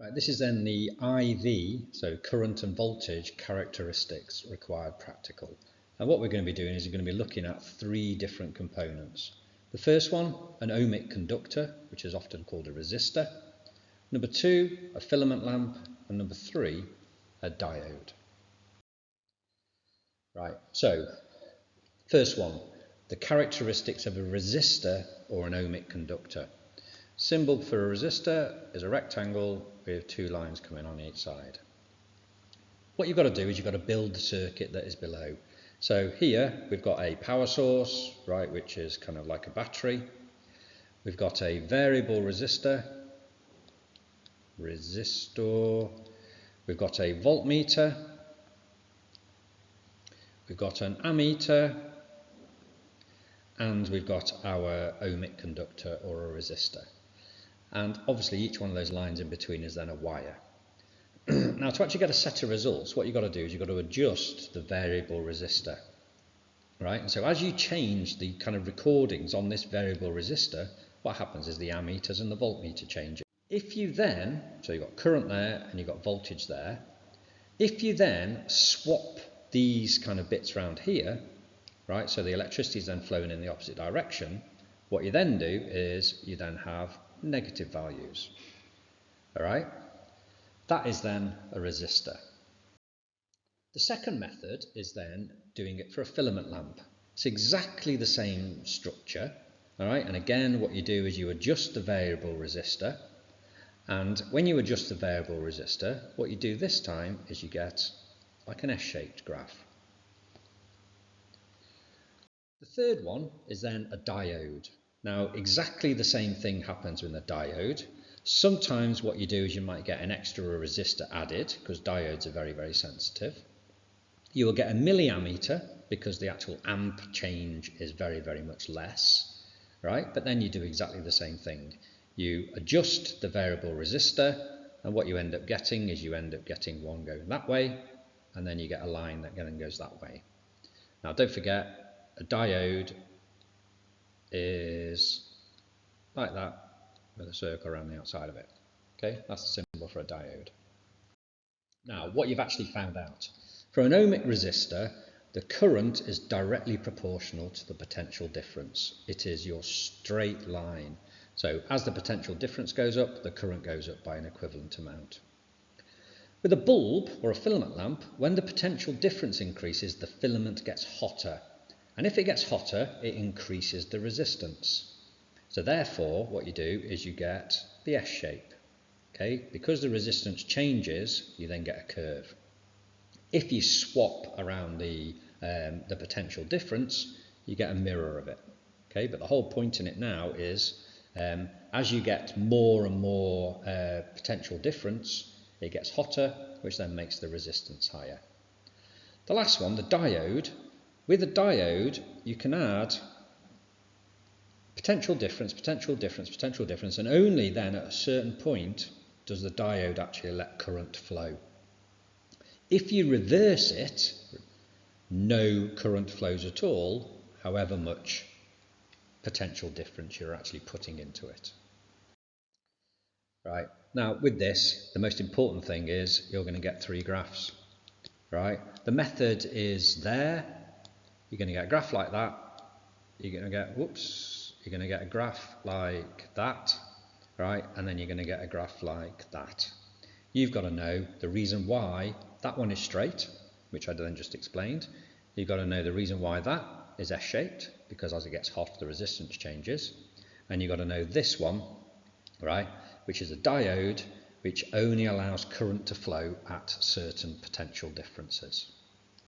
Right, this is then the IV, so current and voltage characteristics required practical. And what we're going to be doing is we're going to be looking at three different components. The first one, an ohmic conductor, which is often called a resistor. Number two, a filament lamp. And number three, a diode. Right, so first one, the characteristics of a resistor or an ohmic conductor. Symbol for a resistor is a rectangle with two lines coming on each side. What you've got to do is you've got to build the circuit that is below. So here we've got a power source, right, which is kind of like a battery. We've got a variable resistor. We've got a voltmeter. We've got an ammeter. And we've got our ohmic conductor or a resistor. And obviously each one of those lines in between is then a wire. Now to actually get a set of results, what you've got to do is you've got to adjust the variable resistor. Right? And so as you change the kind of recordings on this variable resistor, what happens is the ammeters and the voltmeter change. If you then, so you've got current there and you've got voltage there, if you then swap these kind of bits around here, right, so the electricity is then flowing in the opposite direction, what you then do is you then have negative values. All right, that is then a resistor. The second method is then doing it for a filament lamp. It's exactly the same structure. All right, and again what you do is you adjust the variable resistor, and when you adjust the variable resistor, what you do this time is you get like an S-shaped graph. The third one is then a diode. Now exactly the same thing happens with a diode. Sometimes what you do is you might get an extra resistor added because diodes are very, very sensitive. You will get a milliammeter because the actual amp change is very, very much less, right? But then you do exactly the same thing. You adjust the variable resistor, and what you end up getting is you end up getting one going that way, and then you get a line that then goes that way. Now don't forget, a diode is like that with a circle around the outside of it. Okay, that's the symbol for a diode. Now, what you've actually found out. For an ohmic resistor, the current is directly proportional to the potential difference. It is your straight line. So as the potential difference goes up, the current goes up by an equivalent amount. With a bulb or a filament lamp, when the potential difference increases, the filament gets hotter. And if it gets hotter, it increases the resistance. So therefore, what you do is you get the S shape. Okay? Because the resistance changes, you then get a curve. If you swap around the potential difference, you get a mirror of it. Okay? But the whole point in it now is as you get more and more potential difference, it gets hotter, which then makes the resistance higher. The last one, the diode. With a diode, you can add potential difference, and only then at a certain point does the diode actually let current flow. If you reverse it, no current flows at all, however much potential difference you're actually putting into it. Right, now with this, the most important thing is you're going to get three graphs. Right, the method is there. You're going to get a graph like that. You're going to get a graph like that, right? And then you're going to get a graph like that. You've got to know the reason why that one is straight, which I then just explained. You've got to know the reason why that is S-shaped, because as it gets hot, the resistance changes. And you've got to know this one, right, which is a diode, which only allows current to flow at certain potential differences.